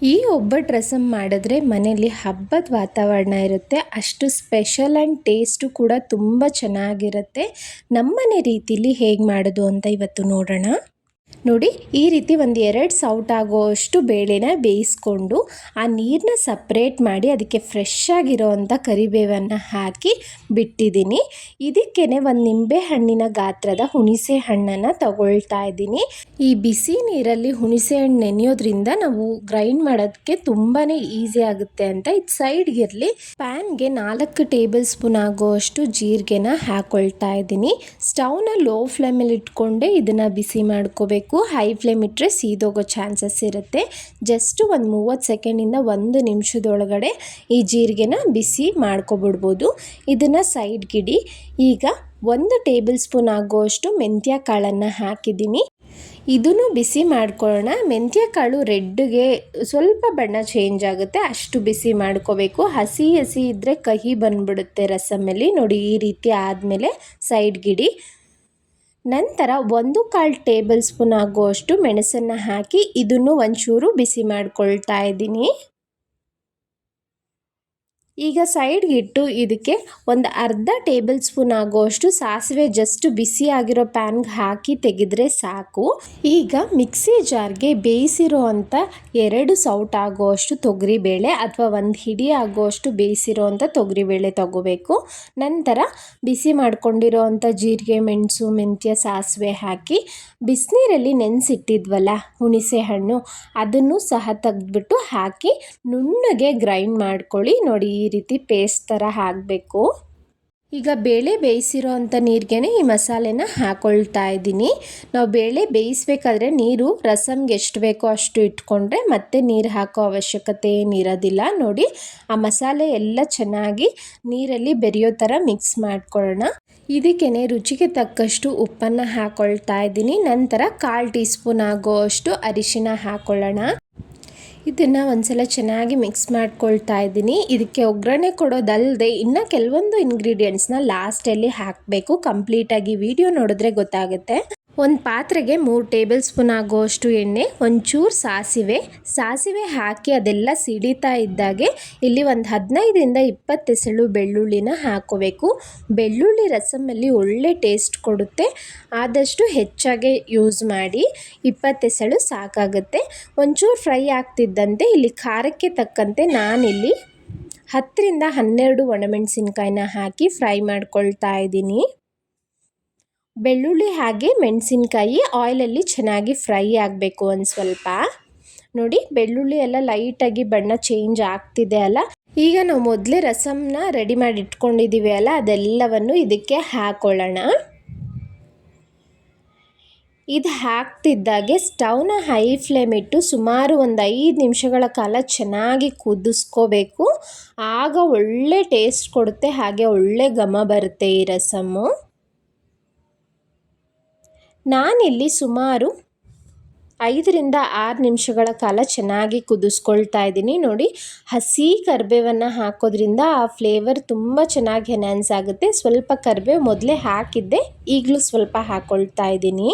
ಈ ಒಬ್ಬಟ್ಟು ರಸಮ್ ಮಾಡಿದ್ರೆ ಮನೆಯಲ್ಲಿ ಹಬ್ಬದ ವಾತಾವರಣ ಇರುತ್ತೆ. ಅಷ್ಟು ಸ್ಪೆಷಲ್ ಆ್ಯಂಡ್ ಟೇಸ್ಟು ಕೂಡ ತುಂಬ ಚೆನ್ನಾಗಿರುತ್ತೆ. ನಮ್ಮನೆ ರೀತಿಲಿ ಹೇಗೆ ಮಾಡೋದು ಅಂತ ಇವತ್ತು ನೋಡೋಣ. ನೋಡಿ, ಈ ರೀತಿ ಒಂದು 2 ಸೌಟ್ ಆಗೋಷ್ಟು ಬೇಳೆನ ಬೇಯಿಸ್ಕೊಂಡು ಆ ನೀರನ್ನ ಸಪ್ರೇಟ್ ಮಾಡಿ ಅದಕ್ಕೆ ಫ್ರೆಶ್ ಆಗಿರೋವಂಥ ಕರಿಬೇವನ್ನು ಹಾಕಿ ಬಿಟ್ಟಿದ್ದೀನಿ. ಇದಕ್ಕೇ ಒಂದು ನಿಂಬೆ ಹಣ್ಣಿನ ಗಾತ್ರದ ಹುಣಸೆ ಹಣ್ಣನ್ನು ತಗೊಳ್ತಾ ಇದ್ದೀನಿ. ಈ ಬಿಸಿ ನೀರಲ್ಲಿ ಹುಣಸೆ ಹಣ್ಣು ನೆನೆಯೋದ್ರಿಂದ ನಾವು ಗ್ರೈಂಡ್ ಮಾಡೋದಕ್ಕೆ ತುಂಬಾ ಈಸಿ ಆಗುತ್ತೆ ಅಂತ ಇದು ಸೈಡ್ಗಿರಲಿ. ಪ್ಯಾನ್ಗೆ 4 ಟೇಬಲ್ ಸ್ಪೂನ್ ಆಗೋಷ್ಟು ಜೀರಿಗೆನ ಹಾಕೊಳ್ತಾ ಇದ್ದೀನಿ. ಸ್ಟವ್ನ ಲೋ ಫ್ಲೇಮಲ್ಲಿ ಇಟ್ಕೊಂಡೆ ಇದನ್ನು ಬಿಸಿ ಮಾಡ್ಕೋಬೇಕು. ಹೈ ಫ್ಲೇಮ್ ಇಟ್ಟರೆ ಸೀದೋಗೋ ಚಾನ್ಸಸ್ ಇರುತ್ತೆ. ಜಸ್ಟ್ ಒಂದು 30 ಸೆಕೆಂಡಿಂದ 1 ನಿಮಿಷದೊಳಗಡೆ ಈ ಜೀರಿಗೆನ ಬಿಸಿ ಮಾಡ್ಕೊಬಿಡ್ಬೋದು. ಇದನ್ನು ಸೈಡ್ಗಿಡಿ. ಈಗ 1 ಟೇಬಲ್ ಸ್ಪೂನ್ ಆಗೋಷ್ಟು ಮೆಂತ್ಯ ಕಾಳನ್ನು ಹಾಕಿದ್ದೀನಿ. ಇದನ್ನು ಬಿಸಿ ಮಾಡ್ಕೊಳ್ಳೋಣ. ಮೆಂತ್ಯ ಕಾಳು ರೆಡ್ಗೆ ಸ್ವಲ್ಪ ಬಣ್ಣ ಚೇಂಜ್ ಆಗುತ್ತೆ, ಅಷ್ಟು ಬಿಸಿ ಮಾಡ್ಕೋಬೇಕು. ಹಸಿ ಇದ್ದರೆ ಕಹಿ ಬಂದ್ಬಿಡುತ್ತೆ ರಸಮಲ್ಲಿ. ನೋಡಿ, ಈ ರೀತಿ ಆದಮೇಲೆ ಸೈಡ್ಗಿಡಿ. ನಂತರ 1/4 ಟೇಬಲ್ ಸ್ಪೂನ್ ಆಗುವಷ್ಟು ಮೆಣಸನ್ನು ಹಾಕಿ ಇದನ್ನು ಒಂಚೂರು ಬಿಸಿ ಮಾಡ್ಕೊಳ್ತಾ ಇದ್ದೀನಿ. ಈಗ ಸೈಡ್ಗಿಟ್ಟು ಇದಕ್ಕೆ ಒಂದು ಅರ್ಧ ಟೇಬಲ್ ಸ್ಪೂನ್ ಆಗುವಷ್ಟು ಸಾಸಿವೆ ಜಸ್ಟ್ ಬಿಸಿ ಆಗಿರೋ ಪ್ಯಾನ್ಗೆ ಹಾಕಿ ತೆಗೆದ್ರೆ ಸಾಕು. ಈಗ ಮಿಕ್ಸಿ ಜಾರ್ಗೆ ಬೇಯಿಸಿರೋ ಅಂಥ 2 ಸೌಟ್ ಆಗುವಷ್ಟು ತೊಗರಿಬೇಳೆ ಅಥವಾ 1 ಹಿಡಿ ಆಗುವಷ್ಟು ಬೇಯಿಸಿರೋ ಅಂಥ ತೊಗರಿಬೇಳೆ ತಗೋಬೇಕು. ನಂತರ ಬಿಸಿ ಮಾಡ್ಕೊಂಡಿರೋ ಅಂಥ ಜೀರಿಗೆ, ಮೆಣಸು, ಮೆಂತ್ಯ, ಸಾಸಿವೆ ಹಾಕಿ ಬಿಸಿನೀರಲ್ಲಿ ನೆನೆಸಿಟ್ಟಿದ್ವಲ್ಲ ಹುಣಸೆ ಹಣ್ಣು, ಅದನ್ನು ಸಹ ತೆಗೆದ್ಬಿಟ್ಟು ಹಾಕಿ ನುಣ್ಣಗೆ ಗ್ರೈಂಡ್ ಮಾಡ್ಕೊಳ್ಳಿ. ನೋಡಿ, ಈ ರೀತಿ ಪೇಸ್ಟ್ ಥರ ಹಾಕಬೇಕು. ಈಗ ಬೇಳೆ ಬೇಯಿಸಿರೋ ಅಂಥ ನೀರಿಗೆ ಈ ಮಸಾಲೆನ ಹಾಕೊಳ್ತಾ ಇದ್ದೀನಿ. ನಾವು ಬೇಳೆ ಬೇಯಿಸ್ಬೇಕಾದ್ರೆ ನೀರು ರಸಮ್ಗೆ ಎಷ್ಟು ಬೇಕೋ ಅಷ್ಟು ಇಟ್ಕೊಂಡ್ರೆ ಮತ್ತೆ ನೀರು ಹಾಕೋ ಅವಶ್ಯಕತೆ ಏನಿರೋದಿಲ್ಲ. ನೋಡಿ, ಆ ಮಸಾಲೆ ಎಲ್ಲ ಚೆನ್ನಾಗಿ ನೀರಲ್ಲಿ ಬೆರೆಯೋ ಥರ ಮಿಕ್ಸ್ ಮಾಡ್ಕೊಳ್ಳೋಣ. ಇದಕ್ಕೇ ರುಚಿಗೆ ತಕ್ಕಷ್ಟು ಉಪ್ಪನ್ನು ಹಾಕೊಳ್ತಾ ಇದ್ದೀನಿ. ನಂತರ 1/4 ಟೀ ಸ್ಪೂನ್ ಆಗೋಷ್ಟು ಅರಿಶಿನ ಹಾಕೊಳ್ಳೋಣ. ಇದನ್ನು ಒಂದ್ಸಲ ಚೆನ್ನಾಗಿ ಮಿಕ್ಸ್ ಮಾಡ್ಕೊಳ್ತಾ ಇದ್ದೀನಿ. ಇದಕ್ಕೆ ಒಗ್ಗರಣೆ ಕೊಡೋದಲ್ಲದೆ ಇನ್ನು ಕೆಲವೊಂದು ಇಂಗ್ರೀಡಿಯೆಂಟ್ಸ್ನ ಲಾಸ್ಟಲ್ಲಿ ಹಾಕಬೇಕು. ಕಂಪ್ಲೀಟಾಗಿ ವಿಡಿಯೋ ನೋಡಿದ್ರೆ ಗೊತ್ತಾಗುತ್ತೆ. ಒಂದು ಪಾತ್ರೆಗೆ 3 ಟೇಬಲ್ ಸ್ಪೂನ್ ಆಗೋಷ್ಟು ಎಣ್ಣೆ, ಒಂಚೂರು ಸಾಸಿವೆ ಹಾಕಿ ಅದೆಲ್ಲ ಸಿಡಿತಾ ಇದ್ದಾಗೆ ಇಲ್ಲಿ ಒಂದು 15ರಿಂದ 20 ಎಸಳು ಬೆಳ್ಳುಳ್ಳಿನ ಹಾಕೋಬೇಕು. ಬೆಳ್ಳುಳ್ಳಿ ರಸಮಲ್ಲಿ ಒಳ್ಳೆ ಟೇಸ್ಟ್ ಕೊಡುತ್ತೆ, ಆದಷ್ಟು ಹೆಚ್ಚಾಗಿ ಯೂಸ್ ಮಾಡಿ. 20 ಎಸಳು ಸಾಕಾಗುತ್ತೆ. ಒಂಚೂರು ಫ್ರೈ ಆಗ್ತಿದ್ದಂತೆ ಇಲ್ಲಿ ಖಾರಕ್ಕೆ ತಕ್ಕಂತೆ ನಾನಿಲ್ಲಿ 10ರಿಂದ 12 ಒಣಮೆಣಸಿನ್ಕಾಯಿನ ಹಾಕಿ ಫ್ರೈ ಮಾಡ್ಕೊಳ್ತಾ ಇದ್ದೀನಿ. ಬೆಳ್ಳುಳ್ಳಿ ಹಾಗೆ ಮೆಣಸಿನ್ಕಾಯಿ ಆಯಿಲಲ್ಲಿ ಚೆನ್ನಾಗಿ ಫ್ರೈ ಆಗಬೇಕು. ಒಂದು ಸ್ವಲ್ಪ ನೋಡಿ, ಬೆಳ್ಳುಳ್ಳಿ ಎಲ್ಲ ಲೈಟಾಗಿ ಬಣ್ಣ ಚೇಂಜ್ ಆಗ್ತಿದೆ ಅಲ್ಲ. ಈಗ ನಾವು ಮೊದಲೇ ರಸಮ್ನ ರೆಡಿ ಮಾಡಿ ಇಟ್ಕೊಂಡಿದ್ದೀವಿ ಅಲ್ಲ, ಅದೆಲ್ಲವನ್ನು ಇದಕ್ಕೆ ಹಾಕೊಳ್ಳೋಣ. ಇದು ಹಾಕ್ತಿದ್ದಾಗೆ ಸ್ಟವ್ನ ಹೈ ಫ್ಲೇಮ್ ಇಟ್ಟು ಸುಮಾರು ಒಂದು 5 ನಿಮಿಷಗಳ ಕಾಲ ಚೆನ್ನಾಗಿ ಕುದಿಸ್ಕೋಬೇಕು. ಆಗ ಒಳ್ಳೆ ಟೇಸ್ಟ್ ಕೊಡುತ್ತೆ, ಹಾಗೆ ಒಳ್ಳೆ ಘಮ ಬರುತ್ತೆ ಈ ರಸಮ್ಮು. ನಾನಿಲ್ಲಿ ಸುಮಾರು 5ರಿಂದ 6 ನಿಮಿಷಗಳ ಕಾಲ ಚೆನ್ನಾಗಿ ಕುದಿಸ್ಕೊಳ್ತಾ ಇದ್ದೀನಿ. ನೋಡಿ, ಹಸಿ ಕರಿಬೇವನ್ನು ಹಾಕೋದ್ರಿಂದ ಆ ಫ್ಲೇವರ್ ತುಂಬ ಚೆನ್ನಾಗಿ ಎನ್ಹಾನ್ಸ್ ಆಗುತ್ತೆ. ಸ್ವಲ್ಪ ಕರಿಬೇವು ಮೊದಲೇ ಹಾಕಿದ್ದೆ, ಈಗಲೂ ಸ್ವಲ್ಪ ಹಾಕ್ಕೊಳ್ತಾ ಇದ್ದೀನಿ.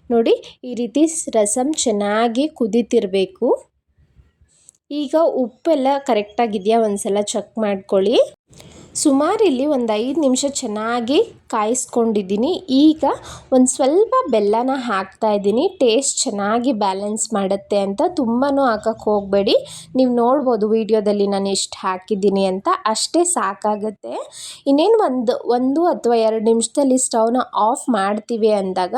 ನೋಡಿ, ಈ ರೀತಿ ರಸಮ್ ಚೆನ್ನಾಗಿ ಕುದೀತಿರಬೇಕು. ಈಗ ಉಪ್ಪೆಲ್ಲ ಕರೆಕ್ಟಾಗಿದೆಯಾ ಒಂದ್ಸಲ ಚೆಕ್ ಮಾಡ್ಕೊಳ್ಳಿ. ಸುಮಾರು ಇಲ್ಲಿ ಒಂದು 5 ನಿಮಿಷ ಚೆನ್ನಾಗಿ ಕಾಯಿಸ್ಕೊಂಡಿದ್ದೀನಿ. ಈಗ ಒಂದು ಸ್ವಲ್ಪ ಬೆಲ್ಲನ ಹಾಕ್ತಾ ಇದ್ದೀನಿ. ಟೇಸ್ಟ್ ಚೆನ್ನಾಗಿ ಬ್ಯಾಲೆನ್ಸ್ ಮಾಡುತ್ತೆ ಅಂತ. ತುಂಬಾ ಹಾಕಕ್ಕೆ ಹೋಗಬೇಡಿ. ನೀವು ನೋಡ್ಬೋದು ವಿಡಿಯೋದಲ್ಲಿ ನಾನು ಎಷ್ಟು ಹಾಕಿದ್ದೀನಿ ಅಂತ, ಅಷ್ಟೇ ಸಾಕಾಗುತ್ತೆ. ಇನ್ನೇನು ಒಂದು ಅಥವಾ 2 ನಿಮಿಷದಲ್ಲಿ ಸ್ಟವ್ನ ಆಫ್ ಮಾಡ್ತೀವಿ ಅಂದಾಗ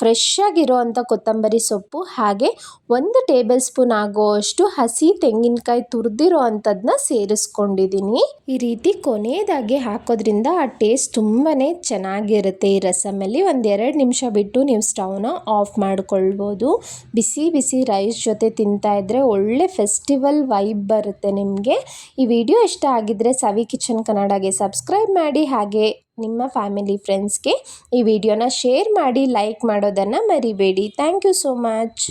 ಫ್ರೆಶ್ ಆಗಿರೋ ಅಂಥ ಕೊತ್ತಂಬರಿ ಸೊಪ್ಪು ಹಾಗೆ 1 ಟೇಬಲ್ ಸ್ಪೂನ್ ಆಗೋಷ್ಟು ಹಸಿ ತೆಂಗಿನಕಾಯಿ ತುರಿದಿರೋ ಅಂಥದ್ದನ್ನ ಸೇರಿಸ್ಕೊಂಡಿದ್ದೀನಿ. ಈ ರೀತಿ ಕೊನೆಯದಾಗಿ ಹಾಕೋದ್ರಿಂದ ಆ ಟೇಸ್ಟ್ ತುಂಬಾ ಚೆನ್ನಾಗಿರುತ್ತೆ ಈ ರಸಮಲ್ಲಿ. ಒಂದು 2 ನಿಮಿಷ ಬಿಟ್ಟು ನೀವು ಸ್ಟವ್ನ ಆಫ್ ಮಾಡ್ಕೊಳ್ಬೋದು. ಬಿಸಿ ಬಿಸಿ ರೈಸ್ ಜೊತೆ ತಿಂತಾ ಇದ್ದರೆ ಒಳ್ಳೆ ಫೆಸ್ಟಿವಲ್ ವೈಬ್ ಬರುತ್ತೆ ನಿಮಗೆ. ಈ ವಿಡಿಯೋ ಇಷ್ಟ ಆಗಿದ್ದರೆ ಸವಿ ಕಿಚನ್ ಕನ್ನಡಗೆ ಸಬ್ಸ್ಕ್ರೈಬ್ ಮಾಡಿ, ಹಾಗೆ ನಿಮ್ಮ ಫ್ಯಾಮಿಲಿ ಫ್ರೆಂಡ್ಸ್ಗೆ ಈ ವಿಡಿಯೋನ ಶೇರ್ ಮಾಡಿ, ಲೈಕ್ ಮಾಡೋದನ್ನು ಮರಿಬೇಡಿ. Thank you so much.